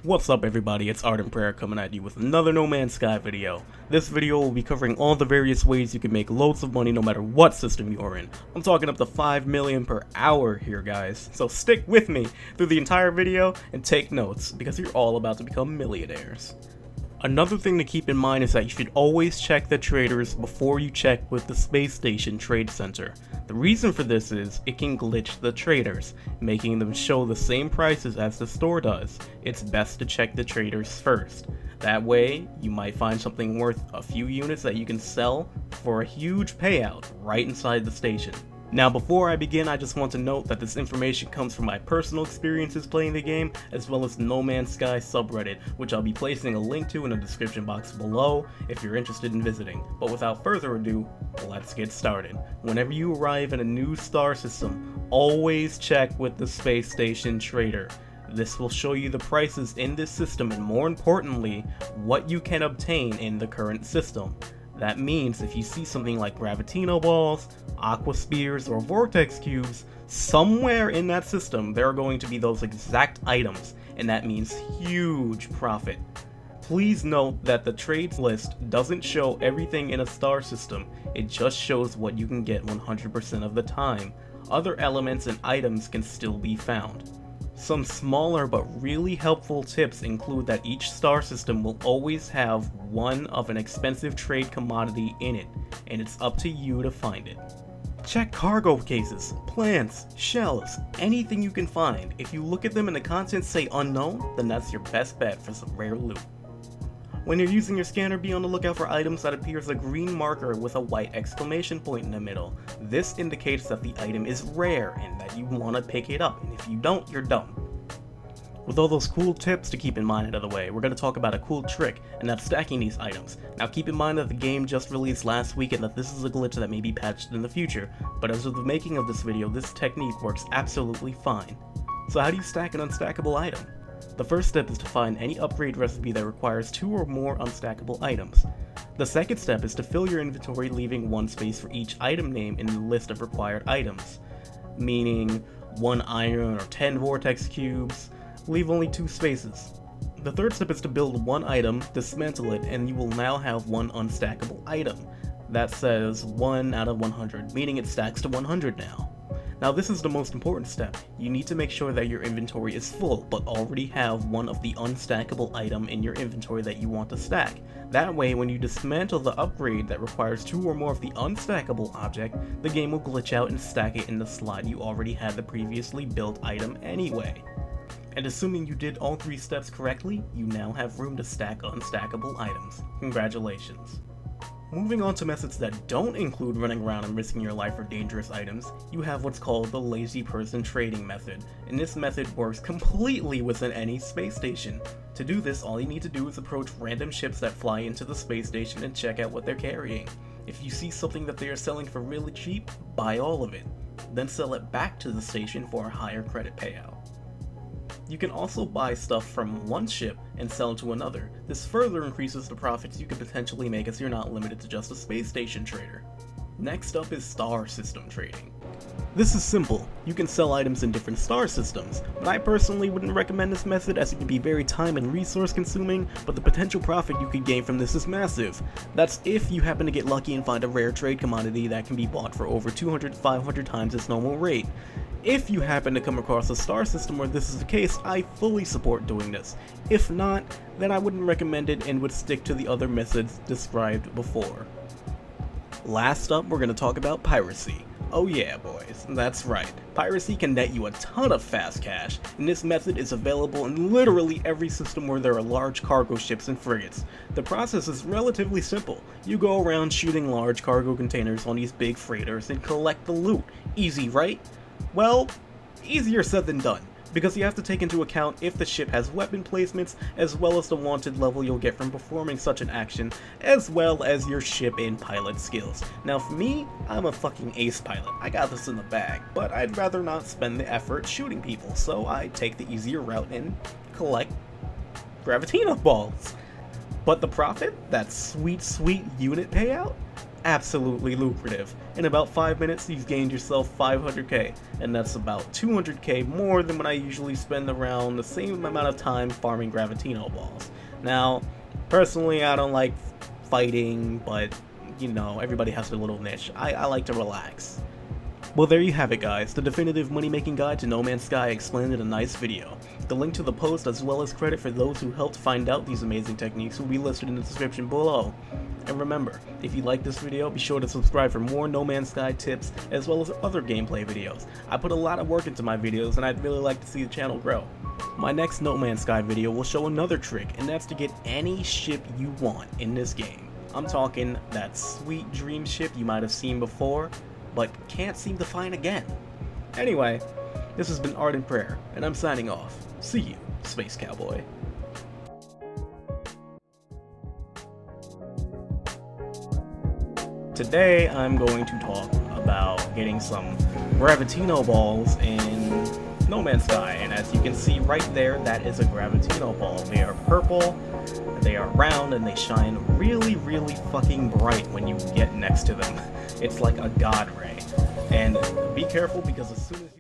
What's up everybody, it's Ardent Prayer coming at you with another No Man's Sky video. This video will be covering all the various ways you can make loads of money no matter what system you're in. I'm talking up to 5 million per hour here guys, so stick with me through the entire video and take notes because you're all about to become millionaires. Another thing to keep in mind is that you should always check the traders before you check with the Space Station Trade Center. The reason for this is it can glitch the traders, making them show the same prices as the store does. It's best to check the traders first. That way, you might find something worth a few units that you can sell for a huge payout right inside the station. Now before I begin, I just want to note that this information comes from my personal experiences playing the game, as well as the No Man's Sky subreddit, which I'll be placing a link to in the description box below if you're interested in visiting. But without further ado, let's get started. Whenever you arrive in a new star system, always check with the Space Station Trader. This will show you the prices in this system and more importantly, what you can obtain in the current system. That means if you see something like Gravitino balls, Aqua Spears, or Vortex Cubes, somewhere in that system there are going to be those exact items, and that means huge profit. Please note that the trades list doesn't show everything in a star system, it just shows what you can get 100% of the time. Other elements and items can still be found. Some smaller but really helpful tips include that each star system will always have one of an expensive trade commodity in it, and it's up to you to find it. Check cargo cases, plants, shells, anything you can find. If you look at them and the contents say unknown, then that's your best bet for some rare loot. When you're using your scanner, be on the lookout for items that appears a green marker with a white exclamation point in the middle. This indicates that the item is rare and that you want to pick it up, and if you don't, you're dumb. With all those cool tips to keep in mind out of the way, we're going to talk about a cool trick, and that's stacking these items. Now keep in mind that the game just released last week and that this is a glitch that may be patched in the future, but as of the making of this video, this technique works absolutely fine. So how do you stack an unstackable item? The first step is to find any upgrade recipe that requires 2 or more unstackable items. The second step is to fill your inventory, leaving 1 space for each item name in the list of required items, meaning 1 iron or 10 vortex cubes. Leave only 2 spaces. The third step is to build 1 item, dismantle it, and you will now have 1 unstackable item. That says 1 out of 100, meaning it stacks to 100 now. Now this is the most important step. You need to make sure that your inventory is full, but already have one of the unstackable item in your inventory that you want to stack. That way, when you dismantle the upgrade that requires 2 or more of the unstackable object, the game will glitch out and stack it in the slot you already had the previously built item anyway. And assuming you did all 3 steps correctly, you now have room to stack unstackable items. Congratulations. Moving on to methods that don't include running around and risking your life for dangerous items, you have what's called the lazy person trading method, and this method works completely within any space station. To do this, all you need to do is approach random ships that fly into the space station and check out what they're carrying. If you see something that they are selling for really cheap, buy all of it, then sell it back to the station for a higher credit payout. You can also buy stuff from one ship and sell to another. This further increases the profits you could potentially make as you're not limited to just a space station trader. Next up is star system trading. This is simple. You can sell items in different star systems, but I personally wouldn't recommend this method as it can be very time and resource consuming, but the potential profit you could gain from this is massive. That's if you happen to get lucky and find a rare trade commodity that can be bought for over 200 to 500 times its normal rate. If you happen to come across a star system where this is the case, I fully support doing this. If not, then I wouldn't recommend it and would stick to the other methods described before. Last up, we're going to talk about piracy. Oh yeah boys, that's right. Piracy can net you a ton of fast cash, and this method is available in literally every system where there are large cargo ships and frigates. The process is relatively simple. You go around shooting large cargo containers on these big freighters and collect the loot. Easy, right? Well, easier said than done, because you have to take into account if the ship has weapon placements, as well as the wanted level you'll get from performing such an action, as well as your ship and pilot skills. Now for me, I'm a fucking ace pilot, I got this in the bag, but I'd rather not spend the effort shooting people, so I take the easier route and collect Gravitino balls. But the profit, that sweet unit payout, absolutely lucrative. In about 5 minutes, you've gained yourself 500k, and that's about 200k more than what I usually spend around the same amount of time farming Gravitino balls. Now, personally, I don't like fighting, but you know, everybody has their little niche. I like to relax. Well, there you have it, guys, the definitive money-making guide to No Man's Sky explained in a nice video. The link to the post as well as credit for those who helped find out these amazing techniques will be listed in the description below. And remember, if you like this video, be sure to subscribe for more No Man's Sky tips as well as other gameplay videos. I put a lot of work into my videos and I'd really like to see the channel grow. My next No Man's Sky video will show another trick, and that's to get any ship you want in this game. I'm talking that sweet dream ship you might have seen before, but can't seem to find again. Anyway, this has been Art and Prayer, and I'm signing off. See you, Space Cowboy. Today I'm going to talk about getting some Gravitino balls in No Man's Sky, and as you can see right there, that is a Gravitino ball. They are purple, they are round, and they shine really, really fucking bright when you get next to them. It's like a god ray. And be careful, because as soon as you